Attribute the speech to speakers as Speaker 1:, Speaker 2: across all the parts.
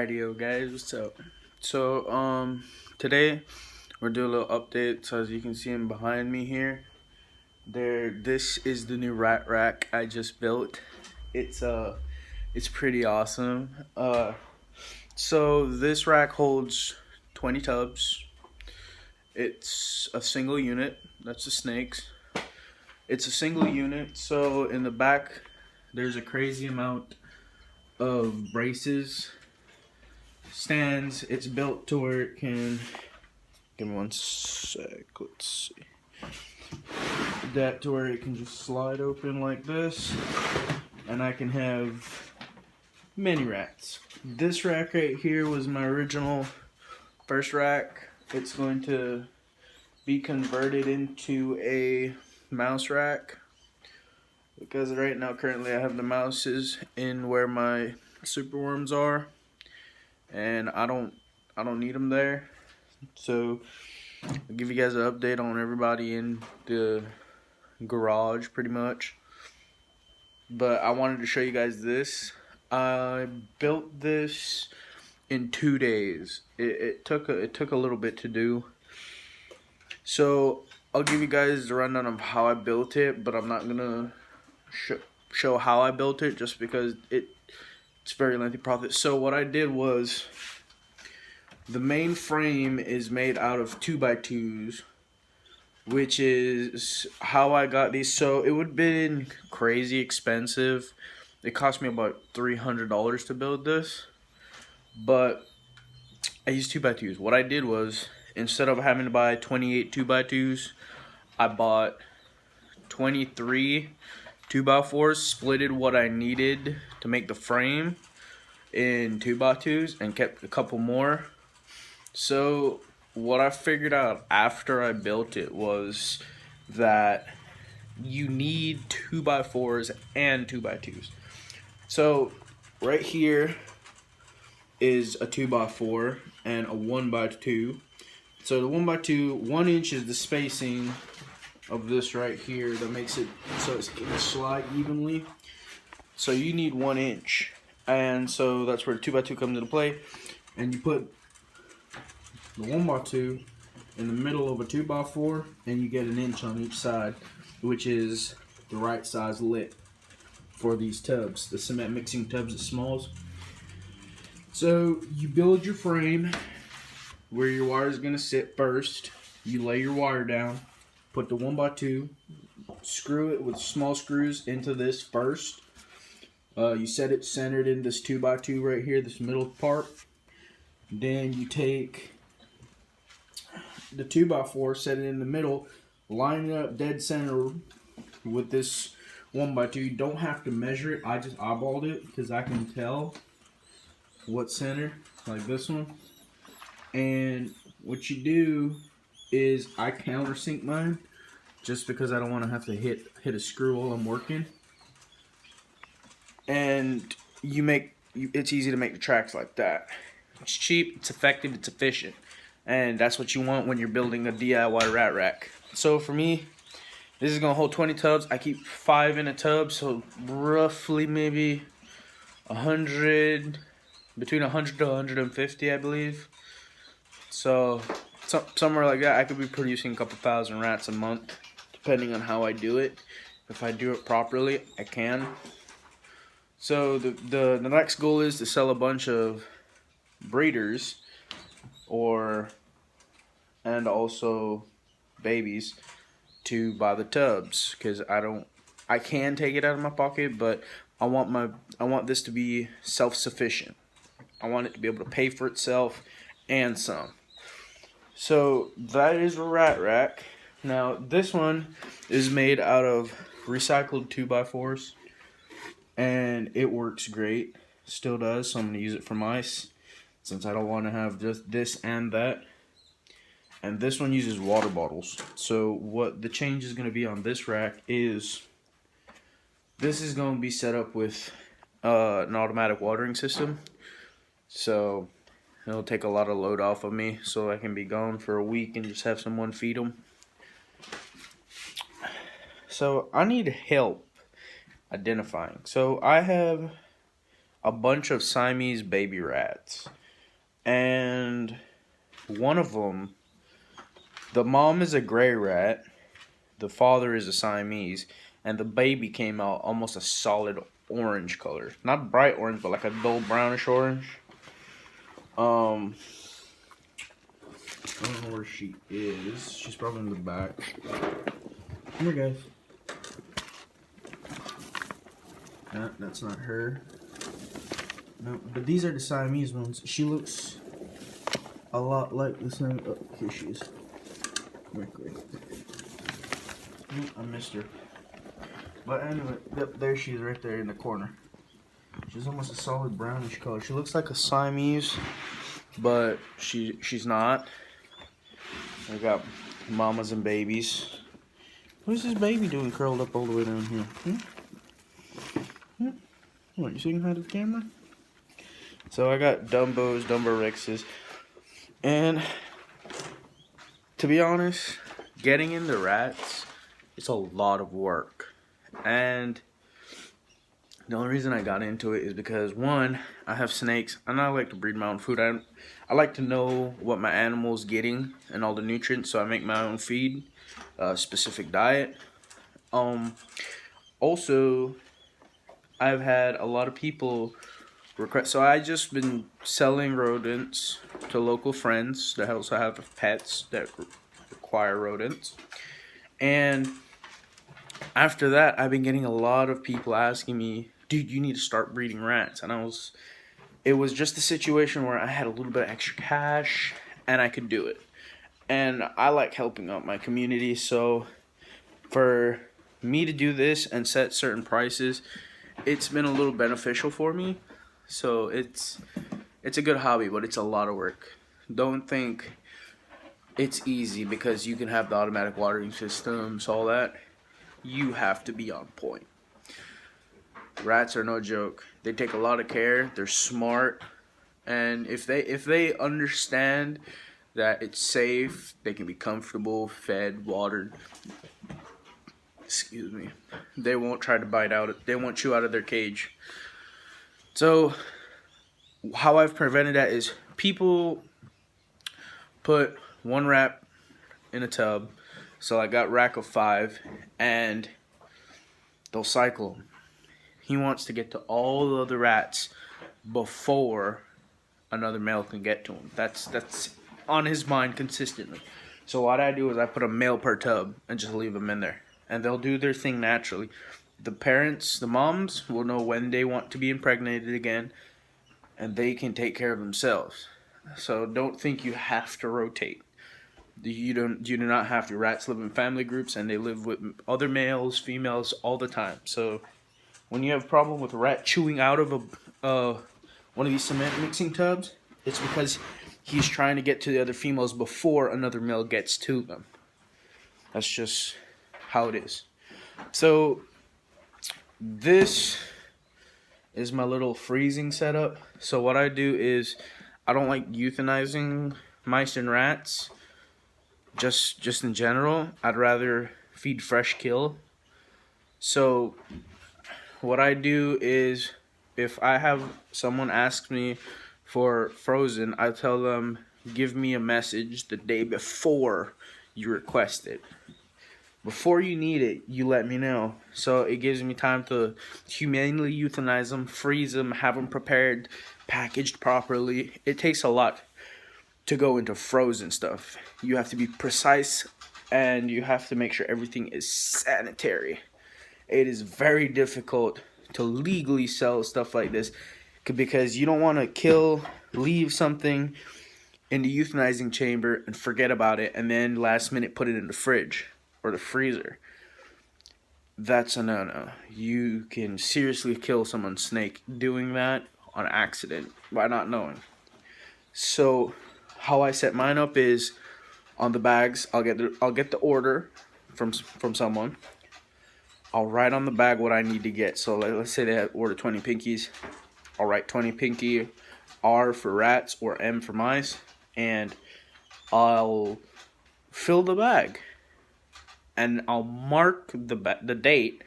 Speaker 1: Radio guys, what's up? Today we're doing a little update. So as you can see behind me here, this is the new rat rack I just built. It's pretty awesome. So this rack holds 20 tubs. It's a single unit. That's the snakes. It's a single unit. So in the back, there's a crazy amount of braces, stands. It's built to where it can, give me one sec, let's see, that to where it can just slide open like this, and I can have mini racks. This rack right here was my original first rack. It's going to be converted into a mouse rack, because right now currently I have the mouses in where my superworms are, and I don't need them there. So I'll give you guys an update on everybody in the garage pretty much. But I wanted to show you guys this. I built this in 2 days. It took a little bit to do. So I'll give you guys the rundown of how I built it, but I'm not gonna show how I built it just because it's very lengthy process. So what I did was, the main frame is made out of 2x2s, which is how I got these. So it would have been crazy expensive. It cost me about $300 to build this, but I used 2x2s. What I did was, instead of having to buy 28 2x2s, I bought 23 2x4s, splitted what I needed to make the frame in 2x2s, and kept a couple more. So what I figured out after I built it was that you need 2x4s and 2x2s. So right here is a 2x4 and a 1x2. So the 1x2, 1 inch is the spacing of this right here that makes it so it can slide evenly. So you need 1 inch, and so that's where the 2x2 comes into play. And you put the 1x2 in the middle of a 2x4, and you get 1 inch on each side, which is the right size lip for these tubs, the cement mixing tubs, the smalls. So you build your frame where your wire is going to sit first. You lay your wire down, put the 1x2, screw it with small screws into this first. You set it centered in this 2x2 right here, this middle part. Then you take the 2x4, set it in the middle, line it up dead center with this 1x2. You don't have to measure it. I just eyeballed it because I can tell what's center, like this one. And what you do is, I countersink mine just because I don't want to have to hit a screw while I'm working. And it's easy to make the tracks like that. It's cheap, it's effective, it's efficient. And that's what you want when you're building a DIY rat rack. So for me, this is going to hold 20 tubs. I keep 5 in a tub, so roughly maybe 100, between 100 to 150, I believe. So somewhere like that, I could be producing a couple thousand rats a month, depending on how I do it. If I do it properly, I can. So the next goal is to sell a bunch of breeders, and also babies, to buy the tubs, because I can take it out of my pocket, but I want this to be self-sufficient. I want it to be able to pay for itself and some. So that is a rat rack. Now this one is made out of recycled 2x4s, and it works great, still does. So I'm going to use it for mice, since I don't want to have just this and that. And this one uses water bottles. So what the change is going to be on this rack is, this is going to be set up with an automatic watering system. So it'll take a lot of load off of me, so I can be gone for a week and just have someone feed them. So I need help identifying. So I have a bunch of Siamese baby rats. And one of them, the mom is a gray rat, the father is a Siamese, and the baby came out almost a solid orange color. Not bright orange, but like a dull brownish orange. I don't know where she is. She's probably in the back. Come here, guys. No, that's not her. No, but these are the Siamese ones. She looks a lot like the same. Oh, here she is. Quickly. I missed her. But anyway, there she is right there in the corner. She's almost a solid brownish color. She looks like a Siamese, but she's not. I got mamas and babies. What is this baby doing curled up all the way down here? What, you saying hi to the camera? So I got Dumbos, Dumbo Rexes, and to be honest, getting into rats, it's a lot of work. And the only reason I got into it is because, one, I have snakes, and I like to breed my own food. I like to know what my animal's getting and all the nutrients, so I make my own feed, specific diet. Also, I've had a lot of people request, so I just been selling rodents to local friends that also have pets that require rodents. And after that, I've been getting a lot of people asking me, dude, you need to start breeding rats. And it was just a situation where I had a little bit of extra cash and I could do it. And I like helping out my community, so for me to do this and set certain prices, it's been a little beneficial for me. So it's a good hobby, but it's a lot of work. Don't think it's easy because you can have the automatic watering systems, all that. You have to be on point. Rats are no joke. They take a lot of care. They're smart, and if they understand that it's safe, they can be comfortable, fed, watered. Excuse me. They won't try to bite out. They won't chew out of their cage. So how I've prevented that is people put one rat in a tub. So I got rack of 5, and they'll cycle him. He wants to get to all the other rats before another male can get to him. That's on his mind consistently. So what I do is I put a male per tub and just leave them in there, and they'll do their thing naturally. The parents, the moms, will know when they want to be impregnated again, and they can take care of themselves. So don't think you have to rotate. You do not have to. Rats live in family groups, and they live with other males, females all the time. So when you have a problem with a rat chewing out of one of these cement mixing tubs, it's because he's trying to get to the other females before another male gets to them. That's just how it is. So this is my little freezing setup. So what I do is I don't like euthanizing mice and rats. Just in general, I'd rather feed fresh kill. So what I do is, if I have someone ask me for frozen, I tell them, give me a message the day before you request it. Before you need it, you let me know. So it gives me time to humanely euthanize them, freeze them, have them prepared, packaged properly. It takes a lot to go into frozen stuff. You have to be precise, and you have to make sure everything is sanitary. It is very difficult to legally sell stuff like this because you don't want to leave something in the euthanizing chamber and forget about it, and then last minute put it in the fridge or the freezer. That's a no-no. You can seriously kill someone's snake doing that on accident by not knowing. So how I set mine up is on the bags. I'll get the order from someone. I'll write on the bag what I need to get. So let's say they have ordered 20 pinkies. I'll write 20 pinky, R for rats or M for mice, and I'll fill the bag. And I'll mark the date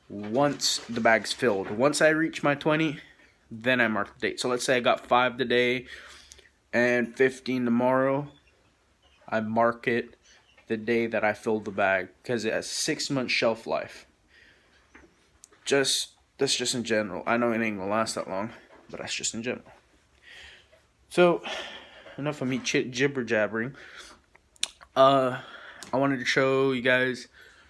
Speaker 1: once the bag's filled. Once I reach my 20, then I mark the date. So let's say I got 5 today and 15 tomorrow. I mark it the day that I filled the bag because it has 6 months shelf life. That's just in general. I know it ain't gonna last that long, but that's just in general. So enough of me jibber jabbering. I wanted to show you guys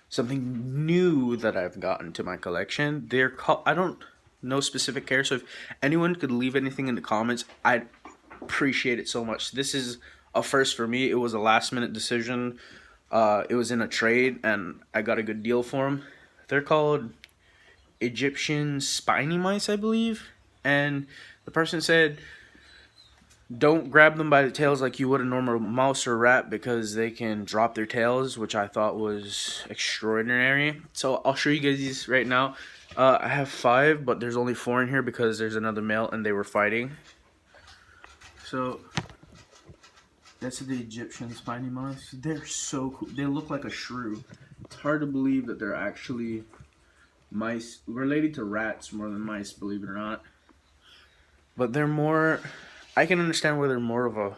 Speaker 1: something new that I've gotten to my collection. They're called, I don't know specific care, so if anyone could leave anything in the comments, I'd appreciate it so much. This is a first for me. It was a last minute decision. It was in a trade and I got a good deal for them. They're called Egyptian spiny mice, I believe. And the person said, don't grab them by the tails like you would a normal mouse or rat because they can drop their tails, which I thought was extraordinary. So I'll show you guys these right now. I have 5, but there's only 4 in here because there's another male and they were fighting. So that's the Egyptian spiny mice. They're so cool. They look like a shrew. It's hard to believe that they're actually mice related to rats more than mice, believe it or not. But they're more, I can understand why they're more of a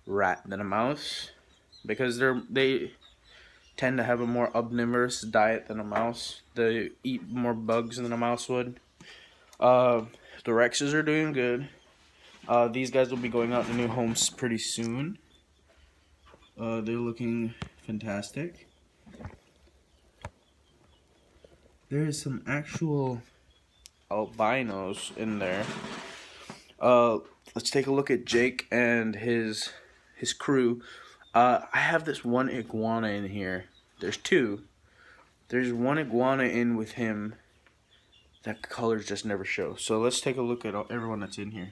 Speaker 1: rat than a mouse, because they tend to have a more omnivorous diet than a mouse. They eat more bugs than a mouse would. The Rexes are doing good. These guys will be going out in new homes pretty soon. They're looking fantastic. There is some actual albinos in there. Let's take a look at Jake and his crew. I have this one iguana in here. There's 2. There's one iguana in with him that colors just never show. So let's take a look at everyone that's in here.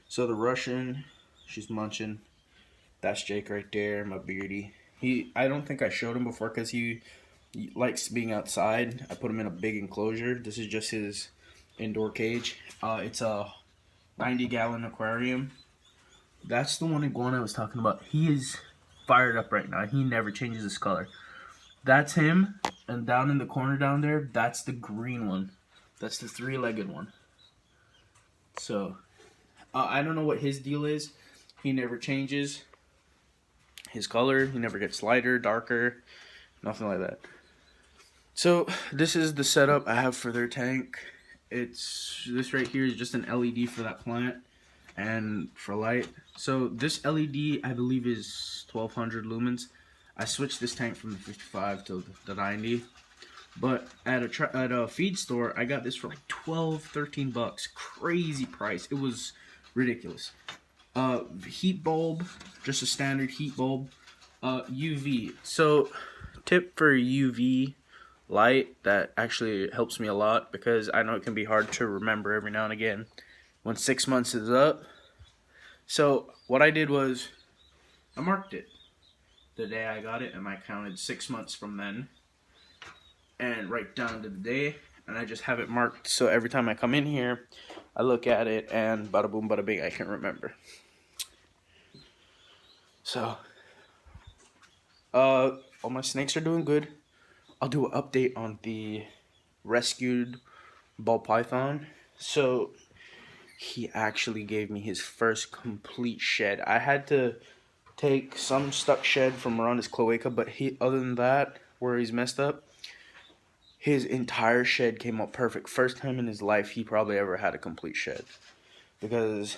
Speaker 1: So the Russian, she's munching. That's Jake right there, my beardy. I don't think I showed him before because he likes being outside. I put him in a big enclosure. This is just his indoor cage. It's a 90-gallon aquarium. That's the one iguana I was talking about. He is fired up right now. He never changes his color. That's him, and down in the corner down there, that's the green one. That's the 3-legged one. So, I don't know what his deal is. He never changes his color. He never gets lighter, darker, nothing like that. So, this is the setup I have for their tank. This right here is just an LED for that plant and for light. So this LED I believe is 1200 lumens. I switched this tank from the 55 to the 90. But at a feed store I got this for like 12-13 bucks. Crazy price. It was ridiculous. Heat bulb, just a standard heat bulb. UV. So tip for UV light that actually helps me a lot because I know it can be hard to remember every now and again when 6 months is up. So what I did was I marked it the day I got it and I counted 6 months from then and right down to the day, and I just have it marked so every time I come in here I look at it and bada boom bada bing I can remember. So all my snakes are doing good. I'll do an update on the rescued ball python. So he actually gave me his first complete shed. I had to take some stuck shed from around his cloaca, but other than that, where he's messed up, his entire shed came up perfect. First time in his life he probably ever had a complete shed, because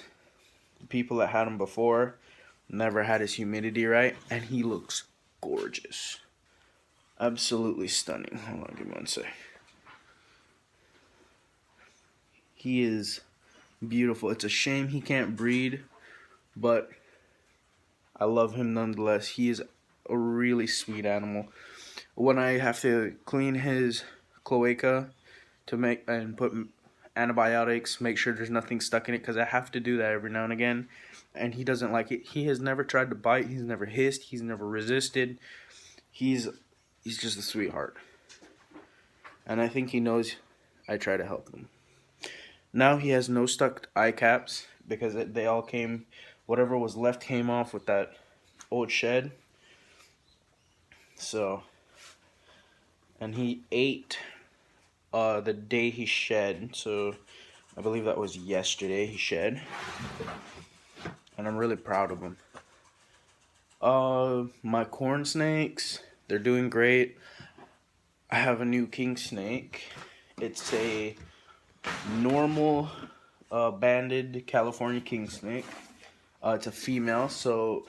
Speaker 1: the people that had him before never had his humidity right, and he looks gorgeous. Absolutely stunning. Hold on, give me one sec. He is beautiful. It's a shame he can't breed, but I love him nonetheless. He is a really sweet animal. When I have to clean his cloaca and put antibiotics, make sure there's nothing stuck in it, because I have to do that every now and again, and he doesn't like it. He has never tried to bite. He's never hissed. He's never resisted. He's just a sweetheart. And I think he knows I try to help him. Now he has no stuck eye caps because they all came, whatever was left came off with that old shed. So, and he ate the day he shed. So I believe that was yesterday he shed. And I'm really proud of him. My corn snakes, they're doing great. I have a new king snake. It's a normal banded California king snake. It's a female, so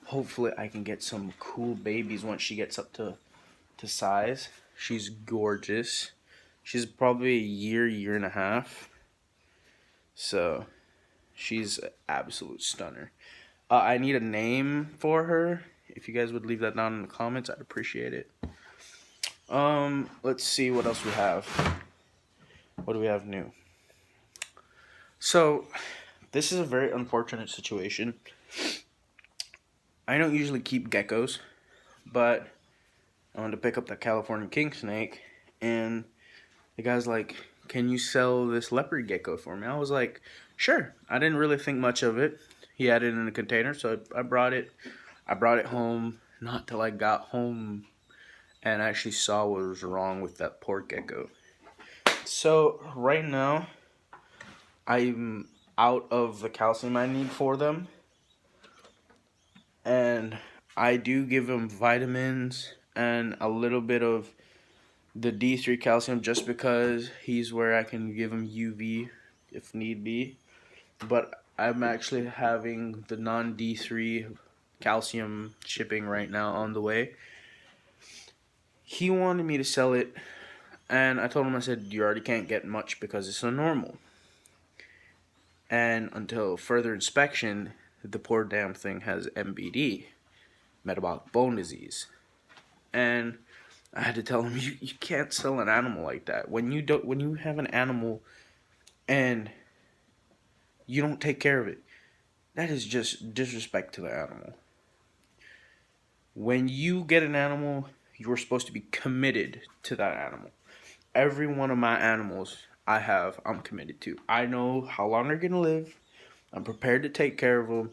Speaker 1: hopefully I can get some cool babies once she gets up to size. She's gorgeous. She's probably a year and a half. So she's an absolute stunner. I need a name for her. If you guys would leave that down in the comments, I'd appreciate it. Let's see what else we have. What do we have new? So, this is a very unfortunate situation. I don't usually keep geckos, but I wanted to pick up that California king snake, and the guy's like, "Can you sell this leopard gecko for me?" I was like, "Sure." I didn't really think much of it. He had it in a container, so I brought it. I brought it home. Not till I got home and actually saw what was wrong with that poor gecko. So right now, I'm out of the calcium I need for them, and I do give them vitamins and a little bit of the D3 calcium just because he's where I can give him UV if need be. But I'm actually having the non-D3 calcium shipping right now on the way. He wanted me to sell it, and I told him, I said, "You already can't get much because it's a normal." And until further inspection, the poor damn thing has MBD, metabolic bone disease. And I had to tell him, you can't sell an animal like that. When you have an animal and you don't take care of it, that is just disrespect to the animal. When you get an animal, you're supposed to be committed to that animal. Every one of my animals I'm committed to. I know how long they're gonna live. I'm prepared to take care of them,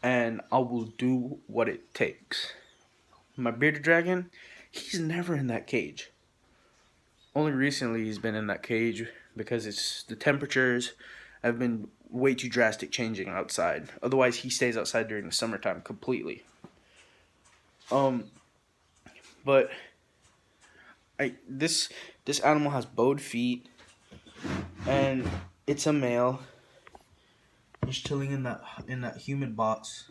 Speaker 1: and I will do what it takes. My bearded dragon, he's never in that cage. Only recently he's been in that cage because the temperatures have been way too drastic changing outside. Otherwise, he stays outside during the summertime completely. But this animal has bowed feet, and it's a male. He's chilling in that humid box.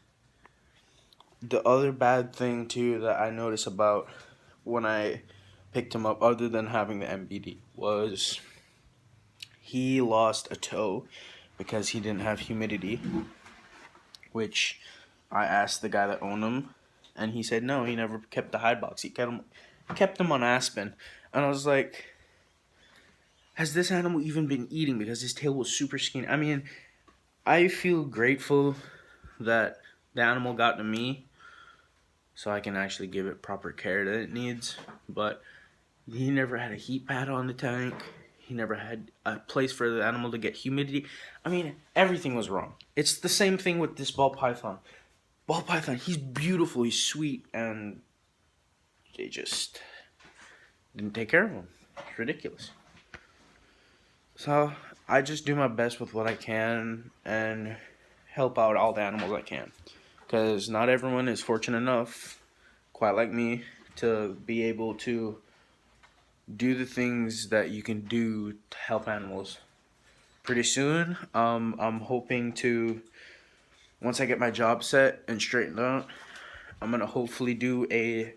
Speaker 1: The other bad thing too that I noticed about when I picked him up, other than having the MBD, was he lost a toe because he didn't have humidity, which I asked the guy that owned him, and he said no, he never kept the hide box. He kept him on Aspen. And I was like, has this animal even been eating? Because his tail was super skinny. I mean, I feel grateful that the animal got to me so I can actually give it proper care that it needs. But he never had a heat pad on the tank. He never had a place for the animal to get humidity. I mean, everything was wrong. It's the same thing with this ball python. Ball python, he's beautiful, he's sweet, and they just didn't take care of him. It's ridiculous. So I just do my best with what I can and help out all the animals I can. Because not everyone is fortunate enough, quite like me, to be able to do the things that you can do to help animals. Pretty soon, I'm hoping to, once I get my job set and straightened out, I'm going to hopefully do a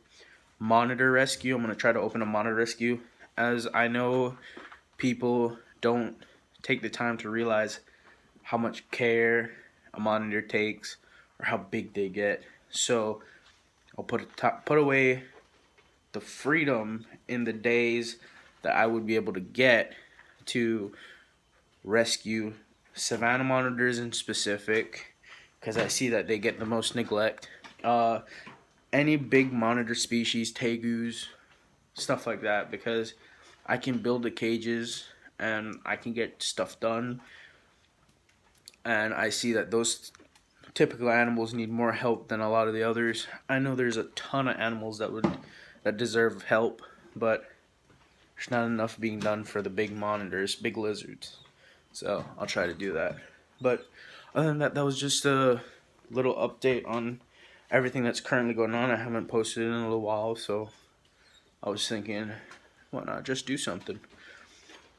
Speaker 1: monitor rescue. I'm going to try to open a monitor rescue, as I know people don't take the time to realize how much care a monitor takes or how big they get. So I'll put away the freedom in the days that I would be able to get to rescue savannah monitors in specific, because I see that they get the most neglect. Any big monitor species, tegus, stuff like that, because I can build the cages and I can get stuff done. And I see that those typical animals need more help than a lot of the others. I know there's a ton of animals that deserve help, but there's not enough being done for the big monitors, big lizards. So I'll try to do that. But other than that, that was just a little update on everything that's currently going on. I haven't posted in a little while, so I was thinking, why not just do something?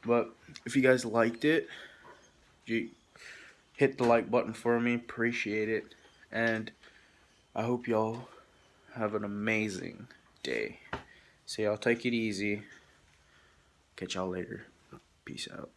Speaker 1: But if you guys liked it, you hit the like button for me. Appreciate it. And I hope y'all have an amazing day. So y'all take it easy. Catch y'all later. Peace out.